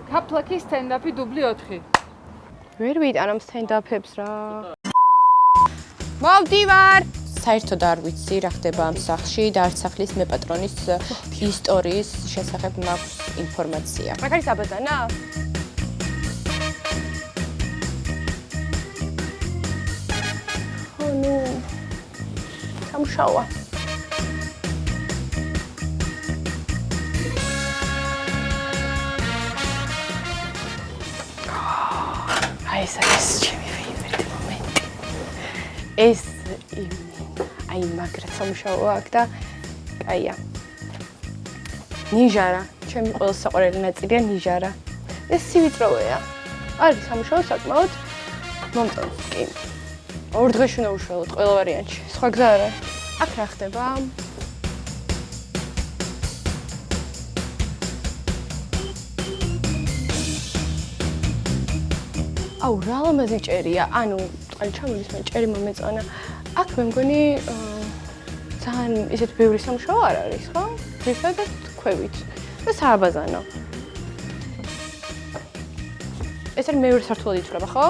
Kaplaki stand-up-i დუბლი 4. ვერ ვიტანამ stand-up-ებს რა. მოვდივარ. საერთოდ არ ვიცი რა ხდება ამ სახლში და არც სახლის მეპატრონის ისტორიის შესახებ მაქვს ინფორმაცია. მაგ არის აბაზანა? ნუ სამშაუა. ეს არის ჩემი ფეივორიტი მომენტი. ეს აი მაგრა სამშაუა აქ და კაია. ნიჟარა, ჩემი ყველა საყვარელი ნაწილია ნიჟარა. ეს სივიწროვეა. არის სამშაო საკმაოდ მომწონს კი. ორ დღეში უნდა უშველოთ ყველა ვარიანტში. სხვა გზა არა. აქ რა ხდება? აუ რა ლამაზი ჭერია. ანუ წყალი ჩამოდის, მე ჭერი მომეწონა. აქ მე მგონი ძალიან ისეთ ბევრი სამუშაო არ არის, ხო? ძირითადად ქვევით. და სააბაზანო. ეს არის მეორე სართულად იცვლება, ხო?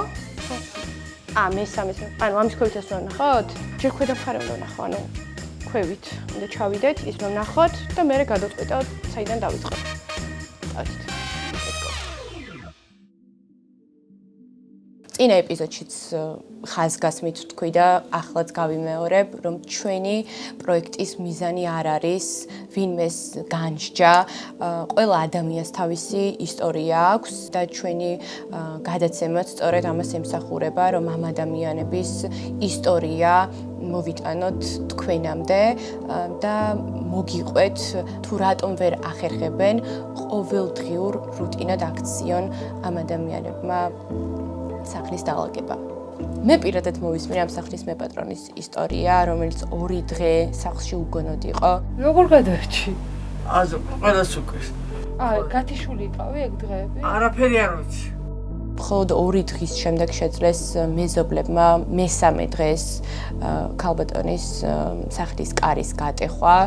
მესამე. ანუ ამის ქვევით ეს უნდა ნახოთ? ჯერ ქვედა მხარე უნდა ნახო, ანუ ქვევით. უნდა ჩავიდეთ, ის უნდა ნახოთ და მე გადავწყვეტავთ, საიდან დავიწყოთ. წავედით. წინა ეპიზოდშიც ხაზგასმით თქვი და ახლაც გავიმეორებ, რომ ჩვენი პროექტის მიზანი არ არის ვინმეს განსჯა, ყველა ადამიანს თავისი ისტორია აქვს და ჩვენი გადაცემაც სწორედ ამას ემსახურება, რომ ამ ადამიანების ისტორია მოვიტანოთ თქვენამდე და მოგიყვეთ თუ რატომ ვერ ახერხებენ ყოველდღიურ რუტინად აქციონ ამ ადამიანებმა სახლის დაალაგება. მე პირადად მოვისმინე ამ სახლის მეპატრონის ისტორია, რომელიც 2 დღე სახლში უგონოდ იყო. როგორ გადარჩი? აზო, ყველას უკრის. გათიშული იყავი ეგ დღეები? არაფერი არ ვიცი. მხოლოდ 2 დღის შემდეგ შეძლეს მეზობლებმა მესამე დღეს ქალბატონის სახლის კარის გატეხვა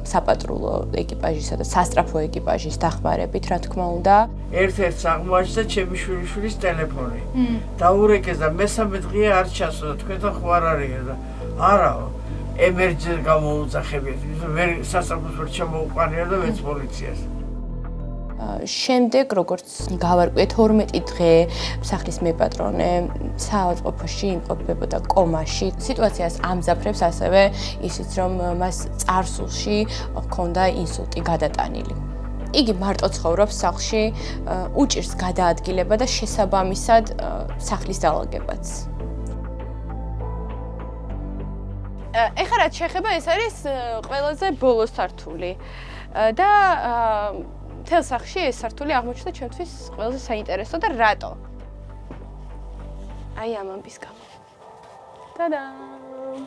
საპატრულო ეკიპაჟისა და სასტრაფო ეკიპაჟის დახმარებით, რა თქმა უნდა. ერთ-ერთს აღმოაჩნდა ჩემი შვილიშვილის ტელეფონი. დაურეკეს და მესამე დღე არ ჩასო, თქვენთან ხო არ არის და არაო. ემერჯენს გამოუძახებიათ. ვერ სასტრაფოს ვერ ჩამოუყარია და მეც პოლიციას. შემდეგ, როგორც გავარკვიეთ, 12 დღე სახლის მეპატრონე საავადმყოფოში იმყოფებოდა კომაში. სიტუაციას ამძაფრებს ასევე ისიც, რომ მას წარსულში ჰქონდა ინსულტი გადატანილი. იგი მარტო ცხოვრობს სახლში, უჭირს გადაადგილება და შესაბამისად სახლის დაალაგებაც. ეხლა რაც შეეხება, ეს არის ყველაზე ბოლო სართული და მთელ სახლში ეს სართული აღმოჩნდა ჩემთვის ყველაზე საინტერესო და რატო? აი ამ ამბის გამო. ტადამ!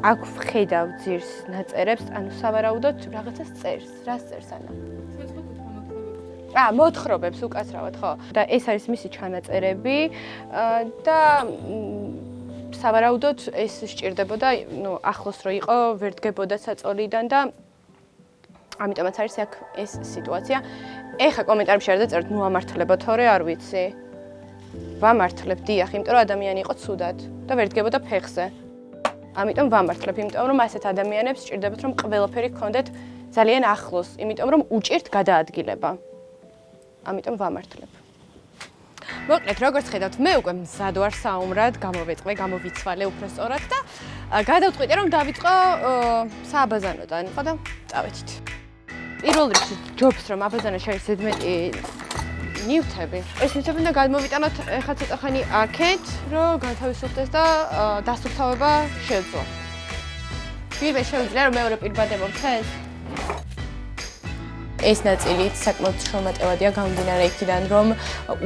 აქ ვხედავ ძირს ნაწერებს, ანუ სავარაუდოდ რაღაცას წერს. რას წერს ანა? მოთხრობებს უკაცრავად, ხო? და ეს არის მისი ჩანაწერები და სავარაუდოდ ეს სჭირდებოდა, ახლოს რო იყო, ვერ დგებოდა საწოლიდან და ამიტომაც არის აქ ეს სიტუაცია. ეხა კომენტარებში არ დაწერთ, ამართლებო თორე არ ვიცი. ვამართლებ, დიახ, იმიტომ რომ ადამიანი იყო ცუდად და ვერ დგებოდა ფეხზე. ამიტომ ვამართლებ, იმიტომ რომ ასეთ ადამიანებს სჭირდებათ რომ ყველაფერი გქონდეთ ძალიან ახლოს, იმიტომ რომ უჭირთ გადაადგილება. ამიტომ ვამართლებ. მოკლედ, როგორც ხედავთ, მე უკვე მზად ვარ საუმრად, გამოვეწყე, გამოვიცვალე უფრო სწორად და გადავწყვიტე რომ დავიწყო სააბაზანოდან, ხო და წავედით. პირველ რიგში ჯობს რომ აბაზანაში არის ზედმეტი ნივთები. ეს ნივთები უნდა გადმოვიტანოთ ეხლა ცოტა ხანი აქეთ, რომ განთავისუფლდეს და დასუფთავება შეძლო. პირველ შეუძლია რომ მეორე პირბადე მომცეს. ეს ნაწილი საკმაოდ შრომატევადია გამომდინარე იქიდან, რომ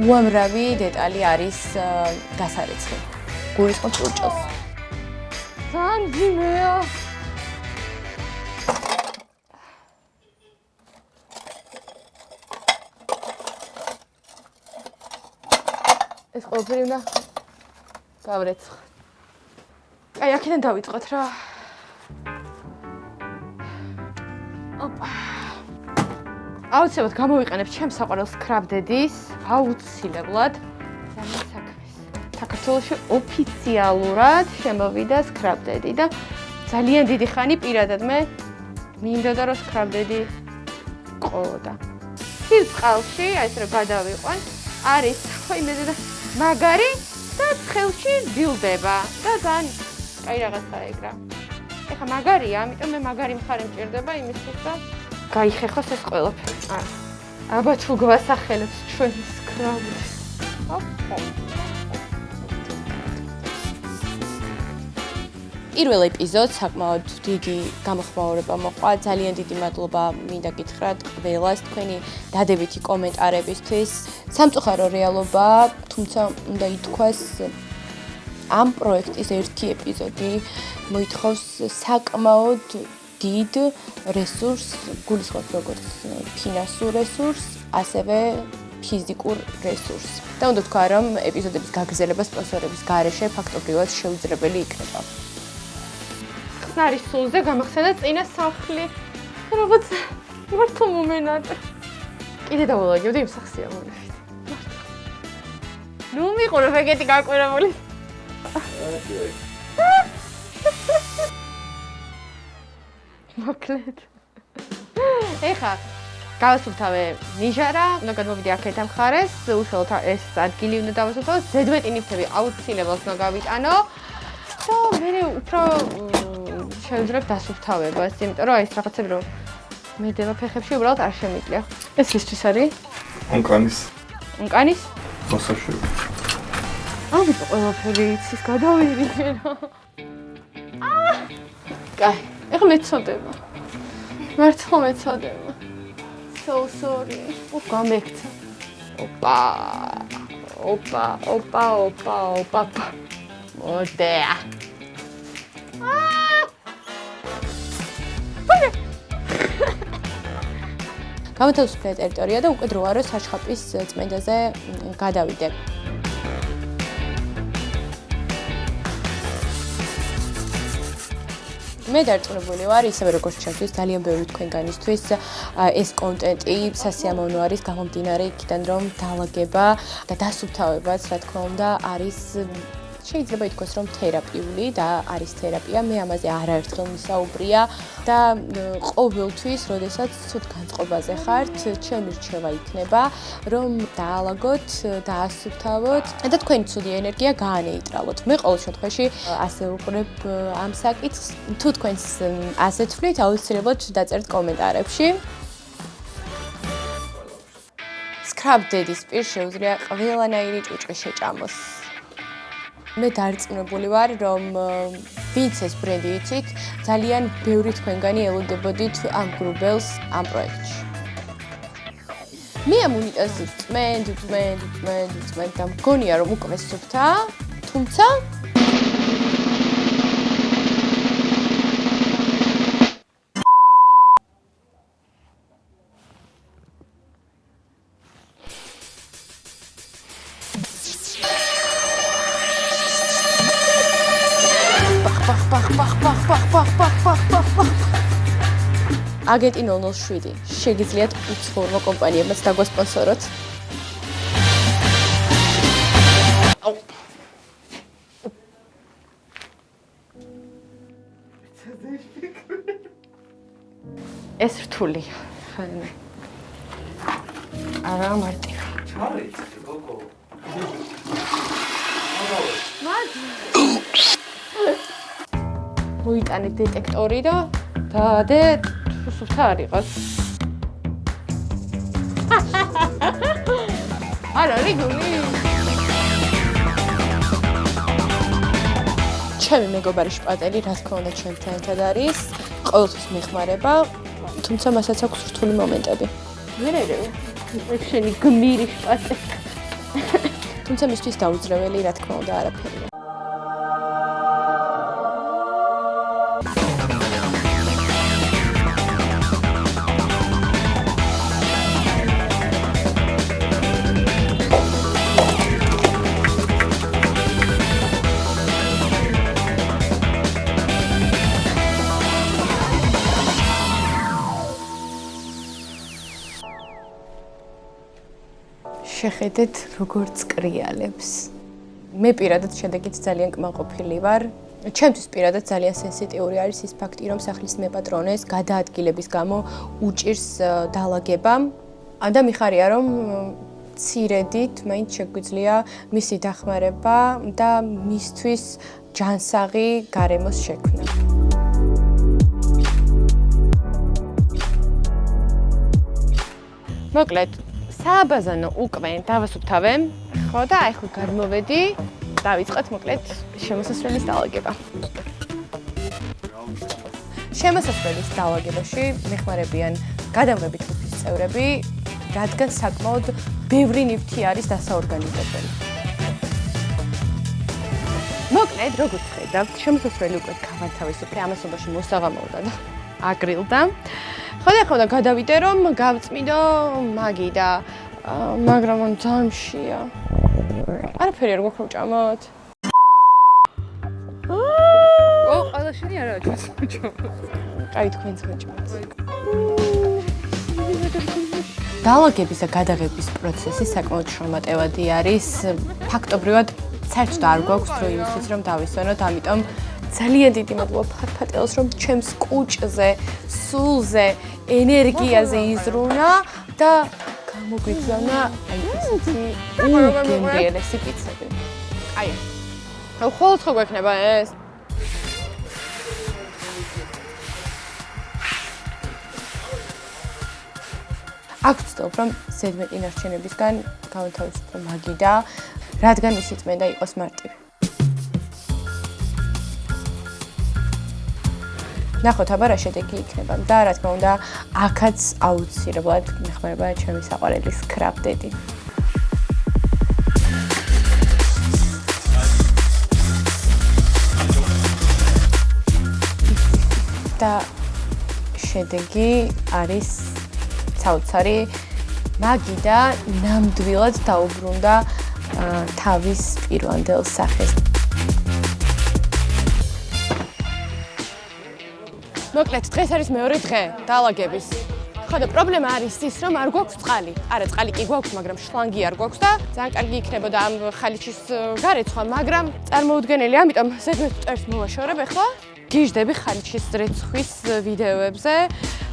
უამრავი დეტალი არის გასარეცხი. გულისხმობს ურჭოს. ძალიან ძიმეა. ეს ყველაფერი უნდა გავრეცხოთ. აი, აქედან დავიწყოთ რა. ოპა. აუცილებლად გამოვიყენებ ჩემს საყვარელ სკრაბდედის, აუცილებლად. ძალიან საქმეს. საქართველოში ოფიციალურად შემოვიდა სკრაბდედი და ძალიან დიდი ხანი პირადად მე მინდოდა რომ სკრაბდედი ყოლოდა. სიწყალში, აი ეს რომ გადავიყვან, არის იმედი და მაგარი და ცხელში დილდება და ძალიან კაი რაღაცა ეგრა. ეხა მაგარია, ამიტომ მე მაგარი მხარე მჭირდება იმისთვის და გაიხეხოს ეს ყველაფერი. აბა თუ გვასახელებს ჩვენი სკრაბდი. პირველ ეპიზოდს საკმაოდ დიდი გამოხმაურება მოყვა. ძალიან დიდი მადლობა მინდა გითხრათ ყველას თქვენი დადებითი კომენტარებისთვის. სამწუხარო რეალობა, თუმცა უნდა ითქვას, ამ პროექტის ერთი ეპიზოდი მოითხოვს საკმაოდ დიდ რესურსს, გულისხმობ როგორც ფინანსურ რესურსს, ასევე ფიზიკურ რესურსს. და უნდა თქვა, რომ ეპიზოდების გაგრძელება სპონსორების გარეშე ფაქტობრივად შეუძლებელი იქნება. ხსნარის სულზე გამახსენდა წინა სახლი. რაღაც მართლა მომენატრა. კიდე დავალაგებდი იმ სახსია მომეფით. ნუ მიყურებ ეგეთი გაკვირებული. მოკლედ. ეხა გავასუფთავე ნიჟარა, უნდა გადმოვიდი აქეთ ამ მხარეს, უშუალოდ ეს ადგილი უნდა დავასუფთავო, ზედმეტი ნივთები აუცილებლად უნდა გავიტანო და მე უფრო შევძლებთ დასუფთავებას, იმიტომ რომ აი ეს რაღაცები რომ მედევა ფეხებში უბრალოდ არ შემიძლია. ეს ისთვის არის? უნკანის. უნკანის? მოსაშვები. ამიტომ ყველაფერი იცის გადავირიგე რა. კაი, ეხლა მეცოდება. მართლა მეცოდება. So sorry. გამექცა. ოპა. მოდეა. გამოთავისუფლე ტერიტორია და უკვე დროა რომ საჩხაპის წმენდაზე გადავიდე. მე დარწმუნებული ვარ, ისევე როგორც ჩემთვის, ძალიან ბევრი თქვენგანისთვის ეს კონტენტი სასიამოვნო არის გამომდინარე იქიდან, რომ დაალაგება და დასუფთავებაც, რა თქმა უნდა, არის შეიძლება ითქვას, რომ თერაპიული და არის თერაპია. მე ამაზე არაერთხელ ვისაუბრია და ყოველთვის, როდესაც ცუდ განწყობაზე ხართ, ჩემი რჩევა იქნება, რომ დაალაგოთ, დაასუფთავოთ და თქვენი ცუდი ენერგია გაანეიტრალოთ. მე ყოველ შემთხვევაში ასე ვუყურებ ამ საკითხს. თუ თქვენს ასე თვლით, აუცილებლად დაწერთ კომენტარებში. სკრაბდედის პირ შეუძლია ყველანაირი ჭუჭყი შეჭამოს. მე დარწმუნებული ვარ, რომ ვინც ეს ბრენდი იცით, ძალიან ბევრი თქვენგანი ელოდებოდით ამ გრუბელს ამ პროექტში. მე ამ უნიტაზს ვწმენდ და მგონია, რომ უკვე სუფთა, თუმცა აგენტი 007 შეგიძლიათ უცხოურ კომპანიებმაც დაგვასპონსოროთ. ეს რთული. არა მარტივი. მოიტანეთ დეტექტორი და დაადეთ სუფთა არ იყოს. არა, რიგული. ჩემი მეგობარი შპატელი, რა თქმა უნდა, ჩემთან ერთად არის. ყოველთვის მეხმარება, თუმცა მასაც აქვს რთული მომენტები. მე შენი გმირი შპატელი. თუმცა მისთვის დაუძლეველი, რა თქმა უნდა, არაფერია. შეხედეთ როგორც კრიალებს. მე პირადად შედეგით ძალიან კმაყოფილი ვარ. ჩემთვის პირადად ძალიან სენსიტიური არის ის ფაქტი, რომ სახლის მეპატრონეს გადაადგილების გამო უჭირს დაალაგებამ. და მიხარია, რომ ცირედით მაინც შეგვიძლია მისი დახმარება და მისთვის ჯანსაღი გარემოს შექმნა. მოკლედ, სააბაზანო უკვე დავასუფთავე, ხო და აი ხო გადმოვედი, დავიწყოთ მოკლედ შემოსასვლელის დაალაგება. შემოსასვლელის დაალაგებაში მეხმარებიან გადამღები ჯგუფის წევრები, რადგან საკმაოდ ბევრი ნივთი არის დასაორგანიზებელი. მოკლედ, როგორც ხედავთ, შემოსასვლელი უკვე გავათავისუფლე, ამასობაში მოსაღამოვდა და აგრილდა. ხოდა გადავიდე რომ გავწმიდო მაგი და მაგრამ მან ძამშია. არაფერი არ გვაქვს ჭამოთ. ყველა შენი არა ჩვენს მოჭამ. კაი თქვენც მოჭამთ. დაალაგების და გადაღების პროცესი საკმაოდ შრომატევადი არის. ფაქტობრივად საერთოდ არ გვაქვს დრო იმისთვის რომ დავისვენოთ, ამიტომ ძალიან დიდი მადლობა ფარფატელს რომ ჩემს კუჭზე, სულზე, ენერგიაზე იზრუნა და გამოგვიგზავნა აი ესეთი უგემრიელესი პიცები. აი. ხოლმე ხო გვექნება ეს? აქ ვცდილობ რომ ზედმეტი ნარჩენებისგან გავათავისუფლო მაგი და რადგან მისი წმენდა იყოს მარტივი. ნახოთ აბა რა შედეგი იქნება და რა თქმა უნდა აქაც აუცილებლად მეხმარება ჩემი საყვარელი სკრაპ-დედი. და შედეგი არის საოცარი. მაგი და ნამდვილად დაუბრუნდა თავის პირვანდელ სახეს. მოკლედ, დღეს არის მეორე დღე დაალაგების. ხო და პრობლემა არის ის, რომ არ გვაქვს წყალი. არა, წყალი კი გვაქვს, მაგრამ შლანგი არ გვაქვს და ძალიან კარგი იქნებოდა ამ ხალიჩის გარეცხვა, მაგრამ წარმოუდგენელი, ამიტომ ზედმეტ წერს მოვაშორებ ახლა. გიждები ხალიჩის რეცხვის ვიდეოებზე.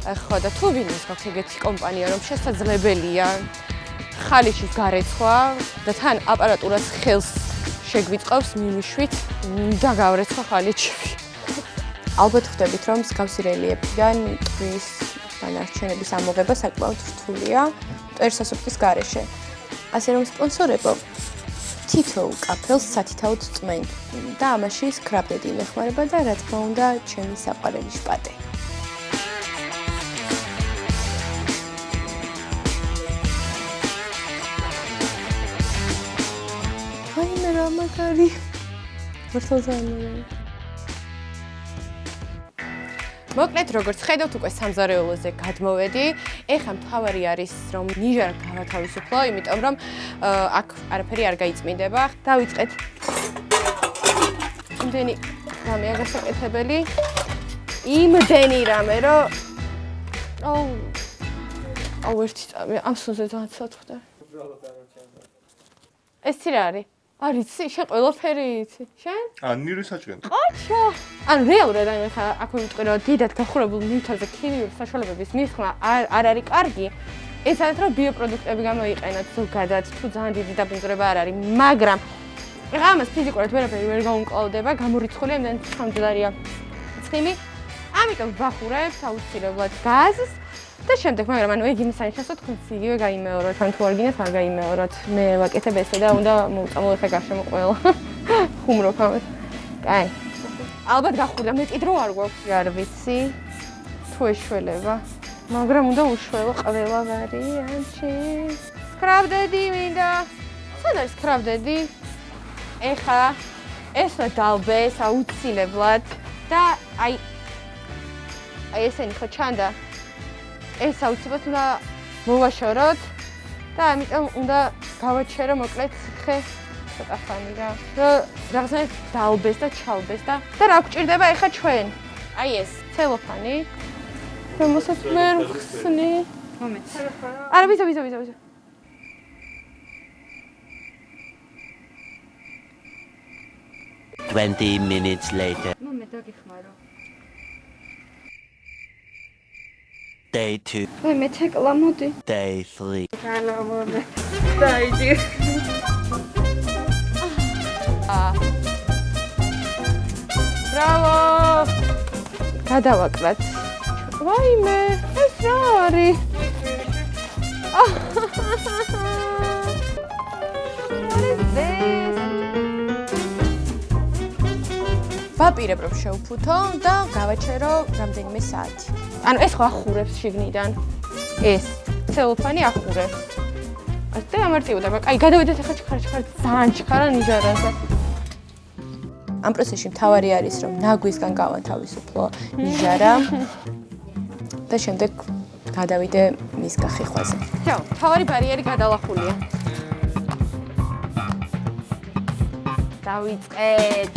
ხო და თუ ვინმეს გაქვს ეგეთი კომპანია, რომ შესაძლებელია ხალიჩის გარეცხვა და თან აპარატურას ხელს შეგვიწყობს მიმიშვით და გავრეცხვა ხალიჩები. ალბათ ხვდებით, რომ მსგავსი რელიეფიდან ტყვის დანარჩენების ამოღება საკმაოდ რთულია მტვერსასუფლის გარეშე. ასე რომ სპონსორებო თითოეულ კაფელს სათითაოდ წმენთ და ამაში სკრაპ-დედი მეხმარება და რა თქმა უნდა ჩემი საყვარელი შპატე. აი მე რა მაგარი. ვერცელზანა. მოკლედ, როგორც ხედავთ, უკვე სამზარეულოზე გადმოვედი. ეხლა მთავარი არის, რომ ნიჟარა გავათავისუფლო, იმიტომ რომ აქ არაფერი არ გაიწმინდება. დავიწყეთ. იმდენი რამეა გასაკეთებელი. იმდენი რამე, რომ აუ ერთი წამი ამ სულზე ძალიან სათხდა. ეს τι რა არის? არიცი, შენ ყველაფერი იცი. შენ? ნირი საჭიროა. ყოჩო. ანუ რეალურად აი ხა აქ ვიმტყვი რომ დიდად გახურებულ ნივთებზე ქიმიური საშუალებების მისხმა არ არის კარგი. ეს არის რომ ბიოპროდუქტები გამოიყენოთ ზოგადად, თუ ძალიან დიდი დაბინძურება არ არის, მაგრამ ამას ფიზიკურად ვერაფერი ვერ გაუმკლავდება, გამორიცხული ამდენ ხამძლარია ცხიმი. ამიტომ ვახურებთ აუცილებლად გაზს და შემდეგ, მაგრამ ანუ ეგ იმის ანიშნავს, რომ თქვენც იგივე გაიმეოროთ, ან თუ არ გინდათ, არ გაიმეოროთ. მე ვაკეთებ ესე და უნდა მოვწამო ხე გარშემო ყველა. ხუმრობ ამას. კაი. ალბათ გახურდა, მეტი დრო არ გვაქვს, არ ვიცი. თუ ეშველება, მაგრამ უნდა უშველო ყველა ვარიანტში. სკრაპ-დედი მინდა. სად არის სკრაპ-დედი? ეხლა ეს დავბეს აუცილებლად და აი ესენი ხო ჩანდა? ეს აუცილებლად უნდა მოვაშოროთ და ამიტომ უნდა გავაჩერო მოკლედ სითხე ცოტა ხანი რა. რაღაცნაირად დაალბეს და ჩალბეს და რა გვჭირდება ეხლა ჩვენ? აი ეს ცელოფანი. რომელსაც მე ვხსნი. მომეც. არა, ვიზა. 20 minutes later. მე დაგიხმარო. Day 2. ვაი მე თეკლა მოდი. Day 3. სალამონე. დაიჯი. ბრავო! გადავაკლათ. ვაიმე, ეს რა არის? ვაპირებ რომ შევფუთო და გავაჩერო რამდენიმე საათი. ანუ ეს ხო ახურებს შიგნიდან. ეს ცელოფანი ახურებს. ასე ამარტივდება. კაი, გადავიდეთ ახლა ჩხარ ძალიან ჩხარა ნიჟარაზე. ამ პროცესში მთავარი არის რომ ნაგვისგან გავათავისუფლო ნიჟარა და შემდეგ გადავიდე მის გახიხვაზე. ჩაო, თავარი ბარიერი გადალახულია. დავიწყეთ.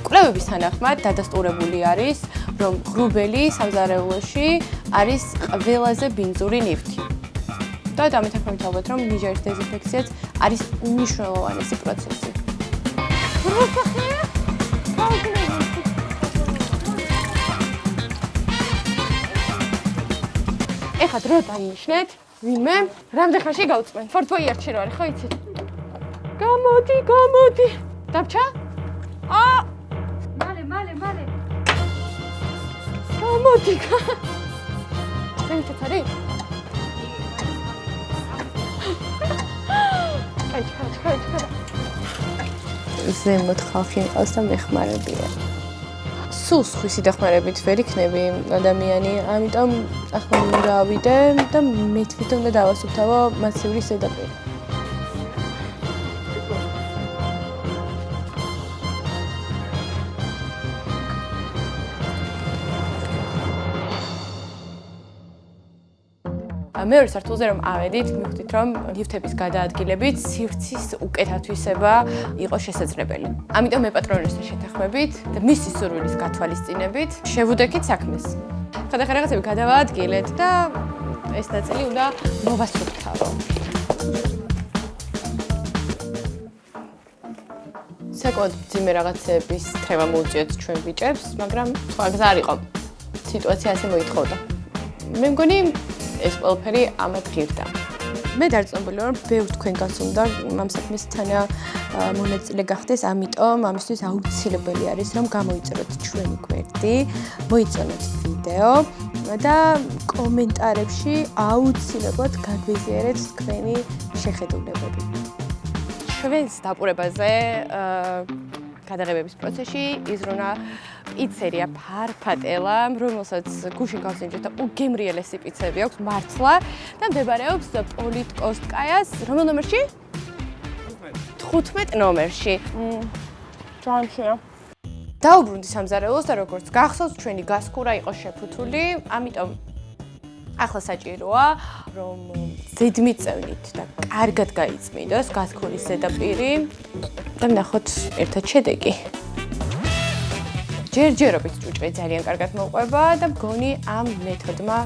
კვლევების თანახმად დადასტურებული არის, რომ ღრუბელი სამზარეულოში არის ყველაზე ბინძური ნივთი. და დამეთანხმებით ალბათ, რომ ნიჟარის დეზინფექციაც არის უმნიშვნელოვანესი პროცესი. ეხლა დრო დაინიშნეთ. ვინმე? რამდენ ხანში გავწმენ? ფორტვაი არჩი რა არის, ხო იცით? გამოდი. დამჩა? მალე. გამოდი. ზემოთ არის? აი, ჩქარა. ზემოთ ხალხი მყავს და მეხმარებია. სულ სხვისი დახმარებით ვერ იქნები ადამიანი, ამიტომ ახლა მინდა ავიდე და მე თვითონ უნდა დავასუფთავო მასიური ზედაპირი. მეორე სართულზე რომ ავედით, მივხვდით რომ ლიფტების გადაადგილებით სივრცის უკეთ ათვისება იყო შესაძლებელი. ამიტომ მე პატრონესთან შეთანხმებით და მისი სურვილის გათვალისწინებით შევუდექით საქმეს. ხადახარ რაღაცები გადავაადგილეთ და ეს ნაწილი უნდა მოვასუფთავო. საკმაოდ მძიმე რაღაცების თემა მოუწიოთ ჩვენ ბიჭებს, მაგრამ სხვა გზა არ იყო. სიტუაცია ასე მოითხოვდა. მე მგონი ეს ყველაფერი ამათ ღირდა. მე დარწმუნებული ვარ, ბევრ თქვენგანს უნდა ამ საქმის თანა მონაწილე გახდეს, ამიტომ ამისთვის აუცილებელი არის, რომ გამოიწეროთ ჩვენი გვერდი, მოიწონოთ ვიდეო და კომენტარებში აუცილებლად გაგვიზიარეთ თქვენი შეხედულებები. ჩვენს დაპურებაზე გადაღებების პროცესში იზრუნა პიცერია ფარფატელა, რომელსაც გუშინ გავსინჯეთ და უგემრიელესი პიცები აქვს მართლა და მდებარეობს პოლიტკოსტკაიას რომელ ნომერში? 15 ნომერში. ძალიან ხია. დაუბრუნდი სამზარეულოს და როგორც გახსოვს, ჩვენი გასკურა იყო შეფუთული, ამიტომ ახლა საჭიროა, რომ ზედმიწევნით და კარგად გაიწმინდოს გასკურის ზედაპირი და ვნახოთ ერთად შედეგი. ჯერჯერობით ჭუჭრი ძალიან კარგად მოყვება და მგონი ამ მეთოდმა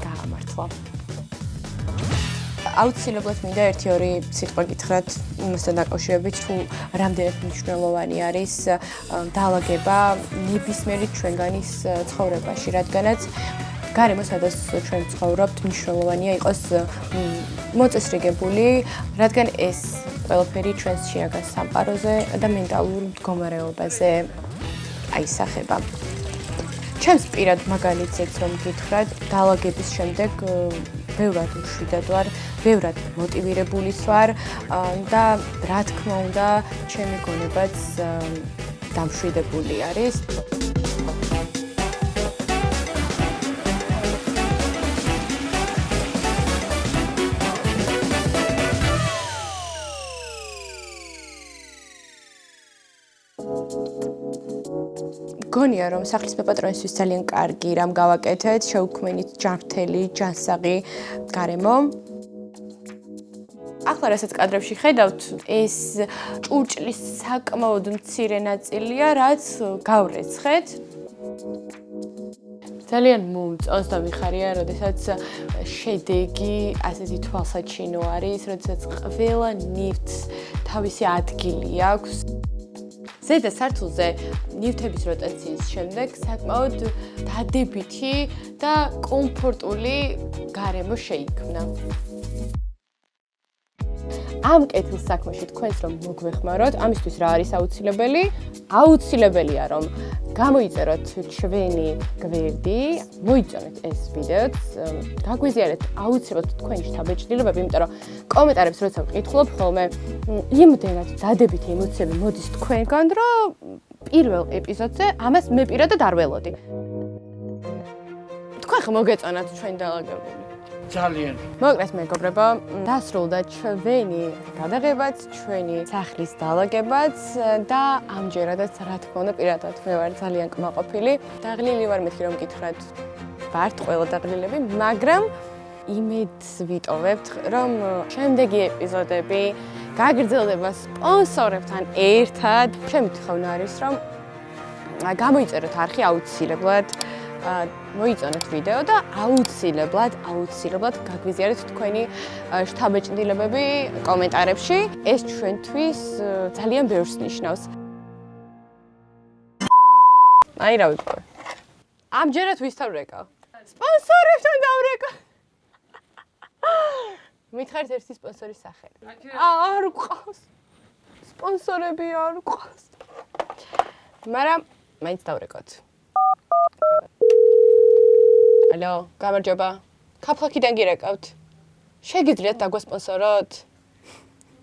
გაამართლა. აუცილებლად მინდა 1-2 სიტყვა გითხრათ იმასთან დაკავშირებით, თუ რამდენად მნიშვნელოვანი არის დაალაგება ნებისმიერი ჩვენგანის ცხოვრებაში, რადგანაც გარემო, სადაც ჩვენ ცხოვრობთ, მნიშვნელოვანია იყოს მოწესრიგებული, რადგან ეს ყველაფერი ჩვენს შინაგან სამყაროზე და მენტალურ მდგომარეობაზე აისახება. ჩემს პირად მაგალითზეც რომ გითხრათ, დაალაგების შემდეგ ბევრად მშვიდად ვარ, ბევრად მოტივირებულის ვარ და რა თქმა უნდა, ჩემი გონებაც დამშვიდებული არის. გონია რომ სახლის მეპატრონისთვის ძალიან კარგი რამ გავაკეთეთ, შევქმნით ჯანმრთელი, ჯანსაღი გარემო. ახლა რასაც კადრებში ხედავთ, ეს ჭურჭლის საკმაოდ მცირე ნაწილია, რაც გავრეცხეთ. ძალიან მომწონს და მიხარია, როდესაც შედეგი ასეთი თვალსაჩინო არის, როდესაც ყველა ნივთს თავისი ადგილი აქვს. ზედა სართულზე ნივთების როტაციის შემდეგ საკმაოდ დადებითი და კომფორტული გარემო შეიქმნა. ამ კეთილ საქმეში თქვენს რომ მოგვეხმაროთ, ამისთვის რა არის აუცილებელი? აუცილებელია რომ გამოიწეროთ ჩვენი გვერდი, მოიწონეთ ეს ვიდეოც, გაგვიზიარეთ აუცილებლად თქვენი შთაბეჭდილებები, იმიტომ რომ კომენტარებს როცა ვკითხულობ ხოლმე, იმდენად დადებითი ემოციები მოდის თქვენგან, რომ პირველ ეპიზოდზე ამას მე პირადად არ ველოდი. თქვენ ხომ მოგეწონათ ჩვენი დალაგებული? ძალიან. მოკლედ მეგობრებო, დასრულდა ჩვენი გადაღებაც, ჩვენი სახლის დალაგებაც და ამჯერადაც რა თქმა უნდა პირადად მე ვარ ძალიან კმაყოფილი. დაღლილი ვარ მეთქი რომ გითხრათ ვართ ყველა დაღლილები, მაგრამ იმედს ვიტოვებთ რომ შემდეგი ეპიზოდები გაგრძელდება სპონსორებთან ერთად. ჩემი თხოვნა არის რომ გამოიწეროთ არხი აუცილებლად მოიწონეთ ვიდეო და აუცილებლად გაგვიზიარეთ თქვენი შთაბეჭდილებები კომენტარებში. ეს ჩვენთვის ძალიან ბევრს ნიშნავს. აი რა ვიტყვი. ამჯერად ვისთან ვრეკავ? სპონსორებთან დავრეკავ. მითხარით ერთი სპონსორის სახელი. არ გვყავს. სპონსორები არ გვყავს. მაგრამ მაინც დავრეკავთ. ალო, გამარჯობა. ქაფხაკიდან გირეკავთ. შეგიძლიათ დაგვასპონსოროთ?